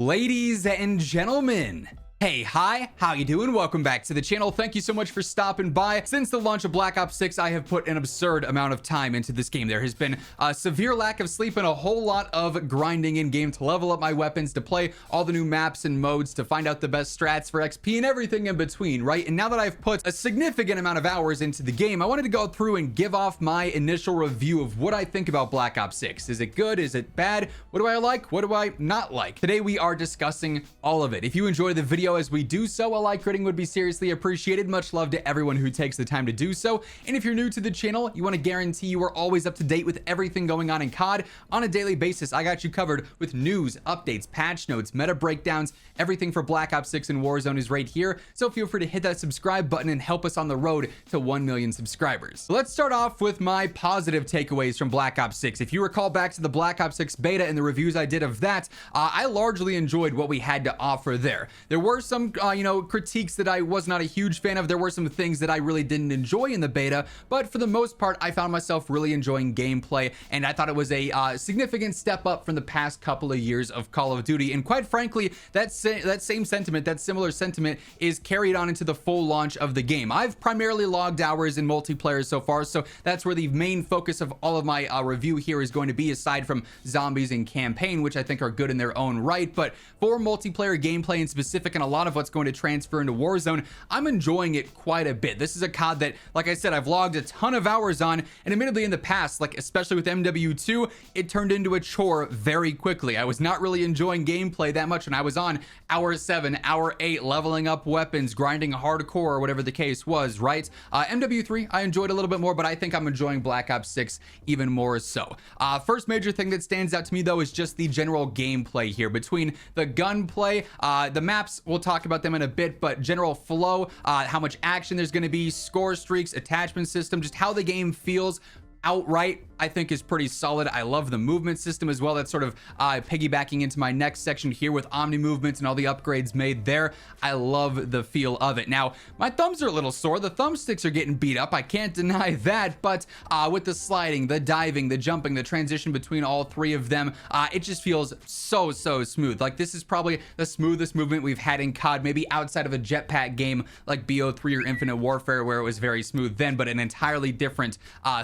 Ladies and gentlemen, hey, hi, how you doing? Welcome back to the channel. Thank you so much for stopping by. Since the launch of Black Ops 6, I have put an absurd amount of time into this game. There has been a severe lack of sleep and a whole lot of grinding in game to level up my weapons, to play all the new maps and modes, to find out the best strats for XP and everything in between, right? And now that I've put a significant amount of hours into the game, I wanted to go through and give off my initial review of what I think about Black Ops 6. Is it good? Is it bad? What do I like? What do I not like? Today we are discussing all of it. If you enjoy the video as we do so, a like rating would be seriously appreciated. Much love to everyone who takes the time to do so. And if you're new to the channel, you want to guarantee you are always up to date with everything going on in COD on a daily basis. I got you covered with news, updates, patch notes, meta breakdowns. Everything for Black Ops 6 and Warzone is right here. So feel free to hit that subscribe button and help us on the road to 1 million subscribers. So let's start off with my positive takeaways from Black Ops 6. If you recall back to the Black Ops 6 beta and the reviews I did of that, I largely enjoyed what we had to offer there. There were some critiques that I was not a huge fan of. There were some things that I really didn't enjoy in the beta, but for the most part, I found myself really enjoying gameplay, and I thought it was a significant step up from the past couple of years of Call of Duty. And quite frankly, that same sentiment, that similar sentiment, is carried on into the full launch of the game. I've primarily logged hours in multiplayer so far, so that's where the main focus of all of my review here is going to be, aside from zombies and campaign, which I think are good in their own right. But for multiplayer gameplay in specific, and a lot of what's going to transfer into Warzone, I'm enjoying it quite a bit. This is a COD that, like I said, I've logged a ton of hours on, and admittedly in the past, like especially with MW2, it turned into a chore very quickly. I was not really enjoying gameplay that much when I was on hour 7, hour 8, leveling up weapons, grinding hardcore, or whatever the case was, right? MW3, I enjoyed a little bit more, but I think I'm enjoying Black Ops 6 even more so. First major thing that stands out to me, though, is just the general gameplay here. Between the gunplay, the maps, we'll talk about them in a bit, but general flow, how much action there's going to be, score streaks, attachment system, just how the game feels outright, I think is pretty solid. I love the movement system as well. That's sort of piggybacking into my next section here with Omni movements and all the upgrades made there. I love the feel of it. Now, my thumbs are a little sore. The thumbsticks are getting beat up. I can't deny that, but with the sliding, the diving, the jumping, the transition between all three of them, it just feels so smooth. Like, this is probably the smoothest movement we've had in COD, maybe outside of a jetpack game like BO3 or Infinite Warfare, where it was very smooth then, but an entirely different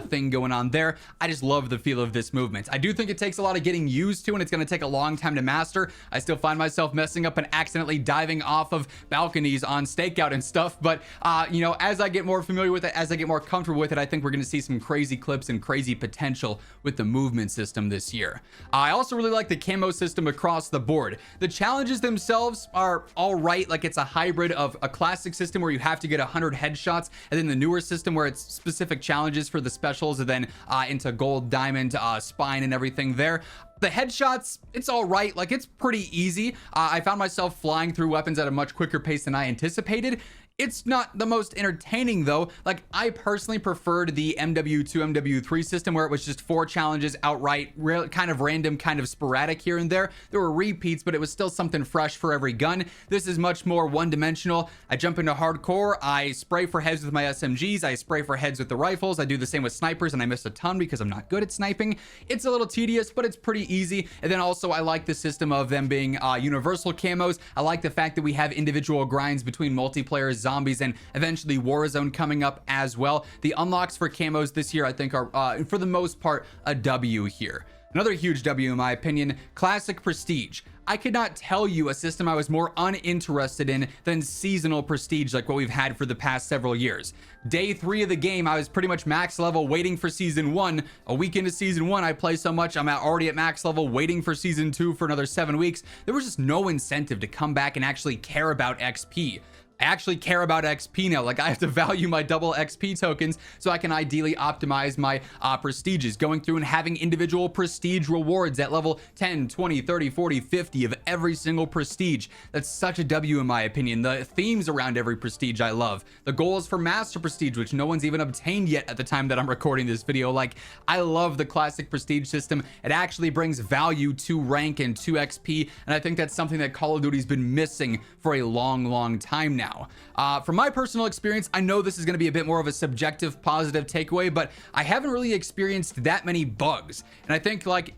thing going on there. I just love the feel of this movement. I do think it takes a lot of getting used to, and it's going to take a long time to master. I still find myself messing up and accidentally diving off of balconies on stakeout and stuff, but as I get more familiar with it, as I get more comfortable with it, I think we're going to see some crazy clips and crazy potential with the movement system this year. I also really like the camo system across the board. The challenges themselves are all right. Like, it's a hybrid of a classic system where you have to get 100 headshots, and then the newer system where it's specific challenges for the specials, and then into gold, diamond, spine, and everything there. The headshots, it's all right. Like, it's pretty easy. I found myself flying through weapons at a much quicker pace than I anticipated. It's not the most entertaining, though. Like, I personally preferred the MW2, MW3 system, where it was just 4 challenges outright, kind of random, kind of sporadic here and there. There were repeats, but it was still something fresh for every gun. This is much more one-dimensional. I jump into hardcore, I spray for heads with my SMGs, I spray for heads with the rifles, I do the same with snipers, and I miss a ton because I'm not good at sniping. It's a little tedious, but it's pretty easy. And then also, I like the system of them being universal camos. I like the fact that we have individual grinds between multiplayer, zombies, and eventually Warzone coming up as well. The unlocks for camos this year, I think, are for the most part a W here. Another huge W in my opinion, classic prestige. I could not tell you a system I was more uninterested in than seasonal prestige, like what we've had for the past several years. Day 3 of the game, I was pretty much max level waiting for season 1. A week into season 1, I play so much, I'm already at max level waiting for season 2 for another 7 weeks. There was just no incentive to come back and actually care about XP. I actually care about XP now. Like, I have to value my double XP tokens so I can ideally optimize my prestiges, going through and having individual prestige rewards at level 10, 20, 30, 40, 50 of every single prestige. That's such a W in my opinion. The themes around every prestige I love. The goals for master prestige, which no one's even obtained yet at the time that I'm recording this video. Like, I love the classic prestige system. It actually brings value to rank and to XP, and I think that's something that Call of Duty's been missing for a long time now. now. From my personal experience, I know this is going to be a bit more of a subjective positive takeaway, but I haven't really experienced that many bugs. And I think like,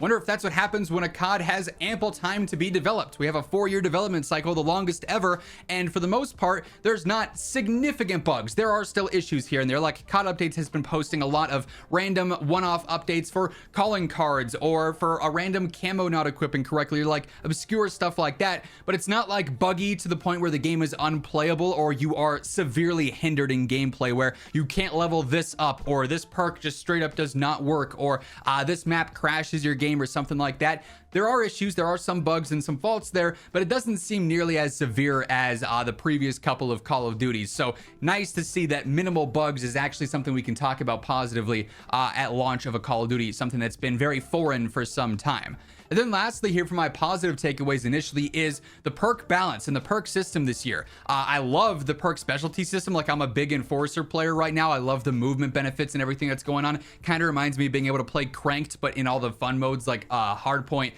wonder if that's what happens when a COD has ample time to be developed. We have a 4-year development cycle, the longest ever, and for the most part, there's not significant bugs. There are still issues here and there. Like COD Updates has been posting a lot of random one-off updates for calling cards or for a random camo not equipping correctly, or like obscure stuff like that, but it's not like buggy to the point where the game is unplayable or you are severely hindered in gameplay where you can't level this up or this perk just straight up does not work or this map crashes your game or something like that. There are issues, there are some bugs and some faults there, but it doesn't seem nearly as severe as the previous couple of Call of Duties. So nice to see that minimal bugs is actually something we can talk about positively at launch of a Call of Duty, something that's been very foreign for some time. And then lastly here for my positive takeaways initially is the perk balance and the perk system this year. I love the perk specialty system. Like I'm a big Enforcer player right now. I love the movement benefits and everything that's going on. Kind of reminds me of being able to play Cranked, but in all the fun modes like Hardpoint,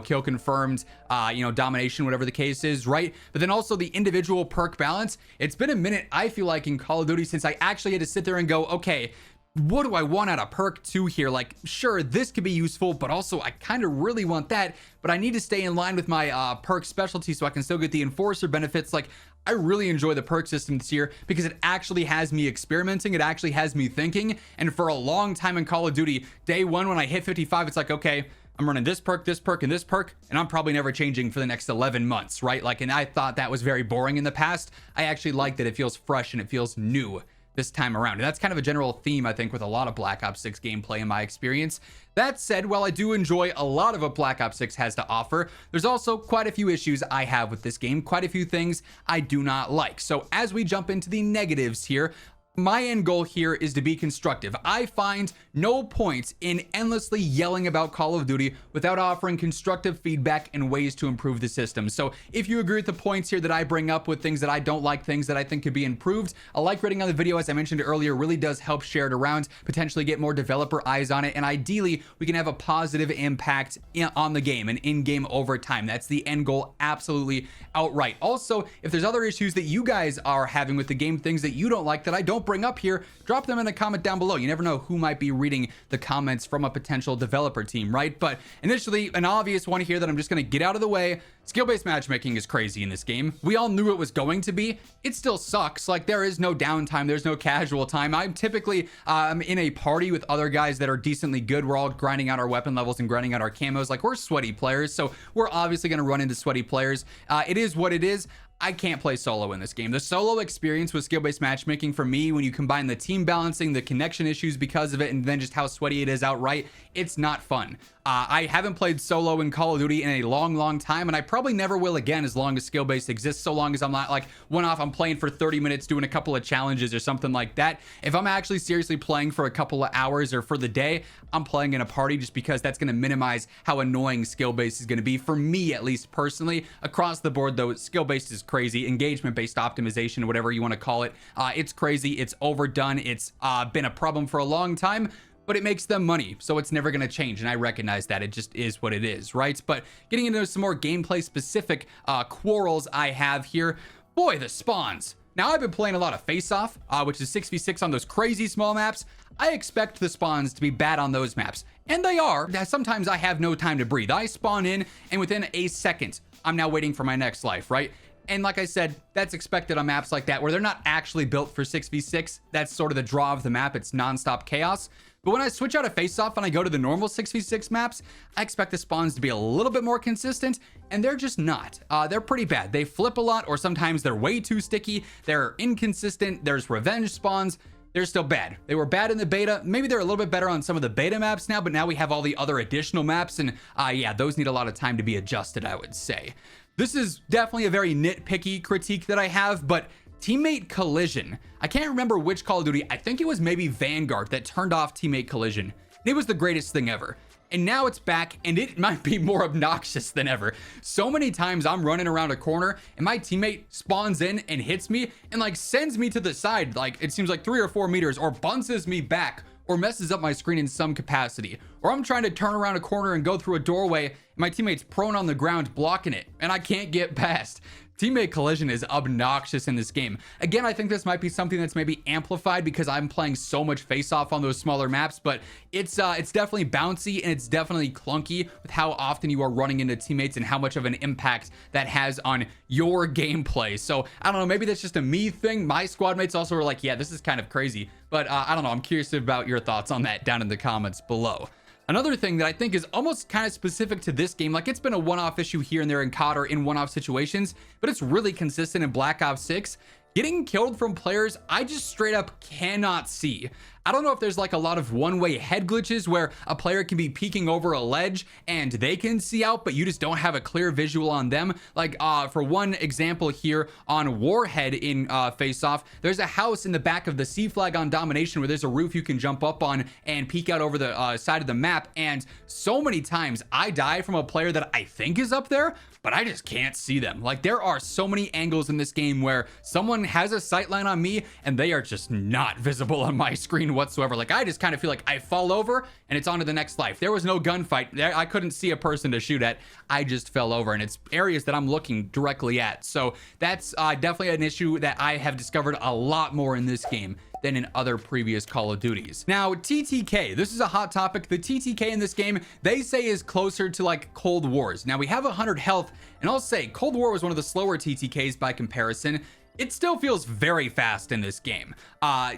kill confirmed, domination, whatever the case is, right? But then also the individual perk balance. It's been a minute, I feel like, in Call of Duty since I actually had to sit there and go, okay, what do I want out of perk 2 here? Like, sure, this could be useful, but also I kind of really want that, but I need to stay in line with my perk specialty so I can still get the Enforcer benefits. Like, I really enjoy the perk system this year because it actually has me experimenting. It actually has me thinking. And for a long time in Call of Duty, day one when I hit 55, it's like, okay, I'm running this perk, and this perk, and I'm probably never changing for the next 11 months, right? Like, and I thought that was very boring in the past. I actually like that it feels fresh and it feels new this time around. And that's kind of a general theme, I think, with a lot of Black Ops 6 gameplay in my experience. That said, while I do enjoy a lot of what Black Ops 6 has to offer, there's also quite a few issues I have with this game, quite a few things I do not like. So as we jump into the negatives here, my end goal here is to be constructive. I find no point in endlessly yelling about Call of Duty without offering constructive feedback and ways to improve the system. So if you agree with the points here that I bring up with things that I don't like, things that I think could be improved, a like rating on the video, as I mentioned earlier, really does help share it around, potentially get more developer eyes on it, and ideally we can have a positive impact on the game and in-game over time. That's the end goal, absolutely outright. Also, if there's other issues that you guys are having with the game, things that you don't like that I don't bring up here, drop them in a comment down below. You never know who might be reading the comments from a potential developer team, right? But initially, an obvious one here that I'm just going to get out of the way: skill-based matchmaking is crazy in this game. We all knew it was going to be. It still sucks. Like, there is no downtime, there's no casual time. I'm typically in a party with other guys that are decently good. We're all grinding out our weapon levels and grinding out our camos. Like, we're sweaty players, so we're obviously going to run into sweaty players. It is what it is. I can't play solo in this game. The solo experience with skill-based matchmaking, for me, when you combine the team balancing, the connection issues because of it, and then just how sweaty it is outright, it's not fun. I haven't played solo in Call of Duty in a long time, and I probably never will again as long as skill-based exists, so long as I'm not like one-off, I'm playing for 30 minutes doing a couple of challenges or something like that. If I'm actually seriously playing for a couple of hours or for the day, I'm playing in a party, just because that's going to minimize how annoying skill-based is going to be, for me at least personally. Across the board though, skill-based is crazy. Engagement-based optimization, whatever you want to call it, it's crazy, it's overdone, it's been a problem for a long time, but it makes them money, so it's never going to change, and I recognize that. It just is what it is, right? But getting into some more gameplay specific quarrels I have here, boy, the spawns. Now, I've been playing a lot of Face Off, which is 6v6 on those crazy small maps. I expect the spawns to be bad on those maps, and they are. Sometimes I have no time to breathe. I spawn in, and within a second, I'm now waiting for my next life, right? And like I said, that's expected on maps like that, where they're not actually built for 6v6. That's sort of the draw of the map. It's nonstop chaos. But when I switch out of Face-Off and I go to the normal 6v6 maps, I expect the spawns to be a little bit more consistent, and they're just not. They're pretty bad. They flip a lot, or sometimes they're way too sticky. They're inconsistent. There's revenge spawns. They're still bad. They were bad in the beta. Maybe they're a little bit better on some of the beta maps now, but now we have all the other additional maps, and yeah, those need a lot of time to be adjusted, I would say. This is definitely a very nitpicky critique that I have, but teammate collision. I can't remember which Call of Duty. I think it was maybe Vanguard that turned off teammate collision. It was the greatest thing ever. And now it's back, and it might be more obnoxious than ever. So many times I'm running around a corner and my teammate spawns in and hits me and like sends me to the side, like it seems like 3 or 4 meters, or bounces me back, or messes up my screen in some capacity, or I'm trying to turn around a corner and go through a doorway, and my teammate's prone on the ground blocking it, and I can't get past. Teammate collision is obnoxious in this game. Again, I think this might be something that's maybe amplified because I'm playing so much face-off on those smaller maps, but it's definitely bouncy and it's definitely clunky with how often you are running into teammates and how much of an impact that has on your gameplay. So I don't know, maybe that's just a me thing. My squad mates also were like, yeah, this is kind of crazy, but I don't know. I'm curious about your thoughts on that down in the comments below. Another thing that I think is almost kind of specific to this game, like it's been a one-off issue here and there in COD or in one-off situations, but it's really consistent in Black Ops 6. Getting killed from players I just straight up cannot see. I don't know if there's like a lot of one-way head glitches where a player can be peeking over a ledge and they can see out, but you just don't have a clear visual on them. Like for one example here on Warhead in Face Off, there's a house in the back of the C flag on Domination where there's a roof you can jump up on and peek out over the side of the map. And so many times I die from a player that I think is up there, but I just can't see them. Like there are so many angles in this game where someone has a sightline on me and they are just not visible on my screen whatsoever. Like I just kind of feel like I fall over and it's on to the next life. There was no gunfight there. I couldn't see a person to shoot at. I just fell over, and it's areas that I'm looking directly at. So that's definitely an issue that I have discovered a lot more in this game than in other previous Call of Duties. Now, TTK, this is a hot topic. The TTK in this game, they say is closer to like Cold Wars. Now we have 100 health, and I'll say Cold War was one of the slower TTKs by comparison. It still feels very fast in this game,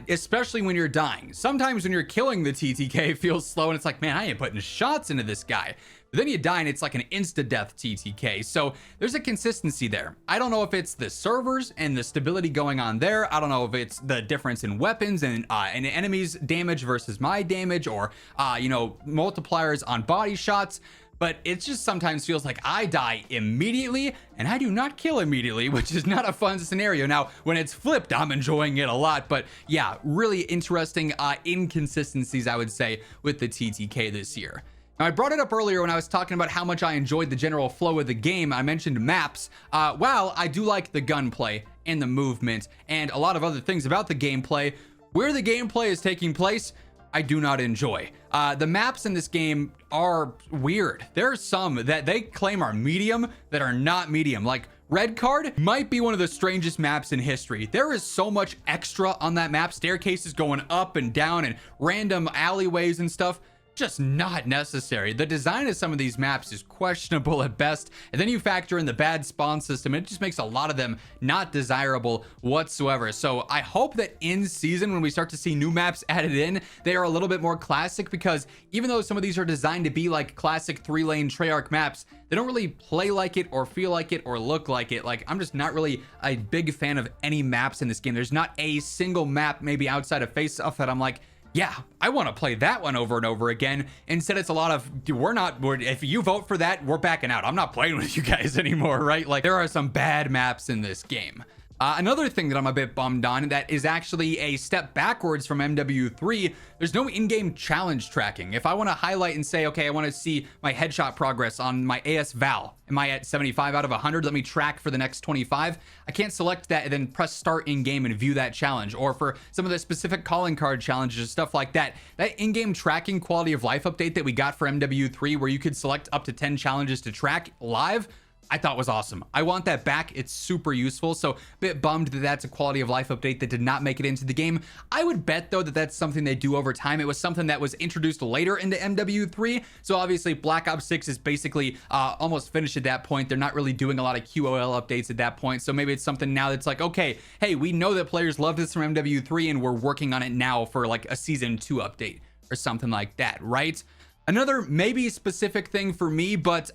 especially when you're dying. Sometimes when you're killing the TTK, it feels slow, and it's like, man, I ain't putting shots into this guy. But then you die and it's like an insta-death TTK. So there's a consistency there. I don't know if it's the servers and the stability going on there. I don't know if it's the difference in weapons and enemies' damage versus my damage, or, you know, multipliers on body shots. But it just sometimes feels like I die immediately and I do not kill immediately, which is not a fun scenario. Now, when it's flipped, I'm enjoying it a lot. But yeah, really interesting inconsistencies, I would say, with the TTK this year. Now, I brought it up earlier when I was talking about how much I enjoyed the general flow of the game. I mentioned maps. While I do like the gunplay and the movement and a lot of other things about the gameplay, where the gameplay is taking place, I do not enjoy. The maps in this game are weird. There are some that they claim are medium that are not medium. Like Red Card might be one of the strangest maps in history. There is so much extra on that map. Staircases going up and down and random alleyways and stuff. Just not necessary. The design of some of these maps is questionable at best, and then you factor in the bad spawn system. It just makes a lot of them not desirable whatsoever. So I hope that in season, when we start to see new maps added in, they are a little bit more classic, because even though some of these are designed to be like classic 3-lane Treyarch maps, they don't really play like it or feel like it or look like it. Like, I'm just not really a big fan of any maps in this game. There's not a single map, maybe outside of Face Off, that I'm like, yeah, I want to play that one over and over again. Instead, it's a lot of, if you vote for that, we're backing out. I'm not playing with you guys anymore, right? Like, there are some bad maps in this game. Another thing that I'm a bit bummed on that is actually a step backwards from MW3. There's no in-game challenge tracking. If I want to highlight and say, okay, I want to see my headshot progress on my AS Val. Am I at 75 out of 100? Let me track for the next 25. I can't select that and then press start in-game and view that challenge. Or for some of the specific calling card challenges, stuff like that. That in-game tracking quality of life update that we got for MW3, where you could select up to 10 challenges to track live, I thought was awesome. I want that back. It's super useful. So a bit bummed that that's a quality of life update that did not make it into the game. I would bet though that that's something they do over time. It was something that was introduced later into MW3. So obviously Black Ops 6 is basically almost finished at that point. They're not really doing a lot of QOL updates at that point. So maybe it's something now that's like, okay, hey, we know that players love this from MW3 and we're working on it now for like a season 2 update or something like that, right? Another maybe specific thing for me, but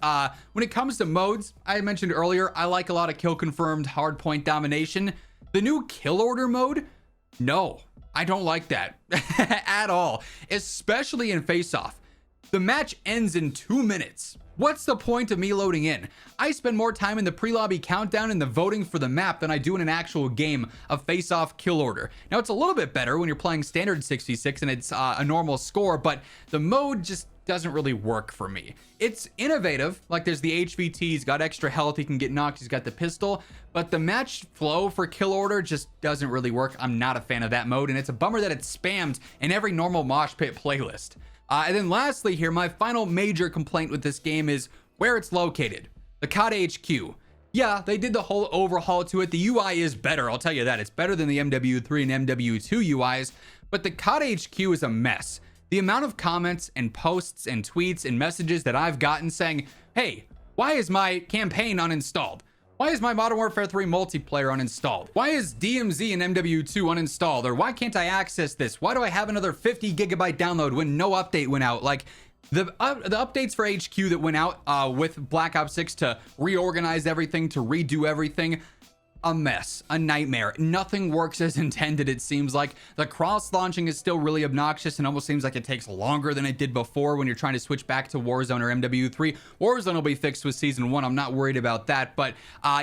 when it comes to modes, I mentioned earlier, I like a lot of kill confirmed hardpoint domination. The new kill order mode, no, I don't like that at all, especially in Face Off. The match ends in 2 minutes. What's the point of me loading in? I spend more time in the pre-lobby countdown and the voting for the map than I do in an actual game of face-off kill order. Now, it's a little bit better when you're playing standard 66 and it's a normal score, but the mode just doesn't really work for me. It's innovative, like there's the HVT, he's got extra health, he can get knocked, he's got the pistol, but the match flow for kill order just doesn't really work. I'm not a fan of that mode, and it's a bummer that it's spammed in every normal mosh pit playlist. And then lastly here, my final major complaint with this game is where it's located. The COD HQ. Yeah, they did the whole overhaul to it. The UI is better, I'll tell you that. It's better than the MW3 and MW2 UIs, but the COD HQ is a mess. The amount of comments and posts and tweets and messages that I've gotten saying, hey, why is my campaign uninstalled? Why is my Modern Warfare 3 multiplayer uninstalled? Why is DMZ and MW2 uninstalled? Or why can't I access this? Why do I have another 50 gigabyte download when no update went out? Like, the updates for HQ that went out with Black Ops 6 to reorganize everything, to redo everything, a mess, a nightmare. Nothing works as intended, it seems like. The cross launching is still really obnoxious and almost seems like it takes longer than it did before when you're trying to switch back to Warzone or MW3. Warzone will be fixed with Season 1. I'm not worried about that. But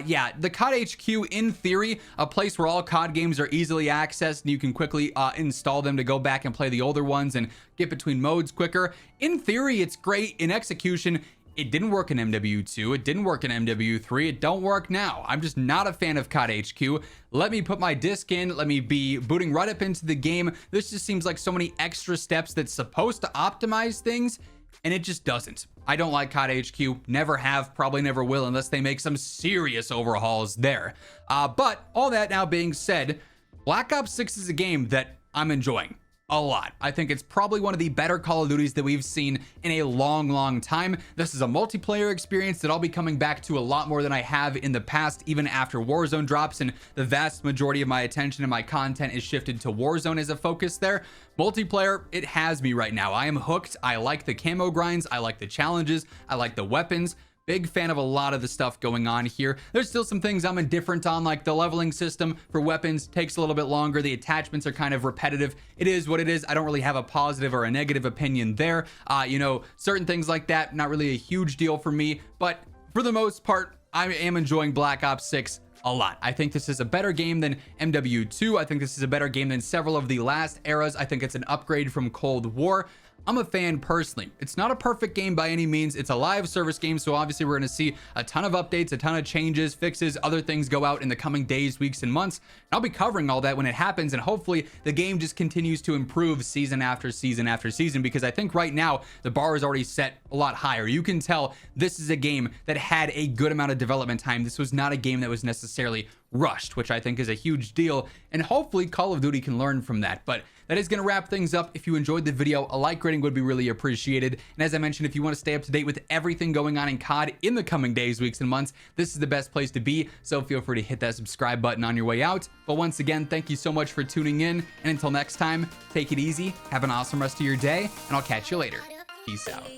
yeah, the COD HQ, in theory, a place where all COD games are easily accessed and you can quickly install them to go back and play the older ones and get between modes quicker. In theory, it's great. In execution, it didn't work in MW2, it didn't work in MW3, it don't work now. I'm just not a fan of COD HQ. Let me put my disc in, let me be booting right up into the game. This just seems like so many extra steps that's supposed to optimize things, and it just doesn't. I don't like COD HQ, never have, probably never will, unless they make some serious overhauls there. But all that now being said, Black Ops 6 is a game that I'm enjoying a lot. I think it's probably one of the better Call of Duties that we've seen in a long time. This is a multiplayer experience that I'll be coming back to a lot more than I have in the past, even after Warzone drops, and the vast majority of my attention and my content is shifted to Warzone as a focus there. Multiplayer, it has me right now. I am hooked. I like the camo grinds. I like the challenges. I like the weapons. Big fan of a lot of the stuff going on here. There's still some things I'm indifferent on, like the leveling system for weapons takes a little bit longer. The attachments are kind of repetitive. It is what it is. I don't really have a positive or a negative opinion there. You know, certain things like that, not really a huge deal for me, but for the most part, I am enjoying Black Ops 6 a lot. I think this is a better game than MW2. I think this is a better game than several of the last eras. I think it's an upgrade from Cold War. I'm a fan personally. It's not a perfect game by any means. It's a live service game, so obviously we're going to see a ton of updates, a ton of changes, fixes, other things go out in the coming days, weeks, and months. And I'll be covering all that when it happens, and hopefully the game just continues to improve season after season after season, because I think right now the bar is already set a lot higher. You can tell this is a game that had a good amount of development time. This was not a game that was necessarily rushed, which I think is a huge deal, and hopefully Call of Duty can learn from that. But that is going to wrap things up. If you enjoyed the video, a like rating would be really appreciated. And as I mentioned, if you want to stay up to date with everything going on in COD in the coming days, weeks, and months, this is the best place to be. So feel free to hit that subscribe button on your way out. But once again, thank you so much for tuning in. And until next time, take it easy, have an awesome rest of your day, and I'll catch you later. Peace out.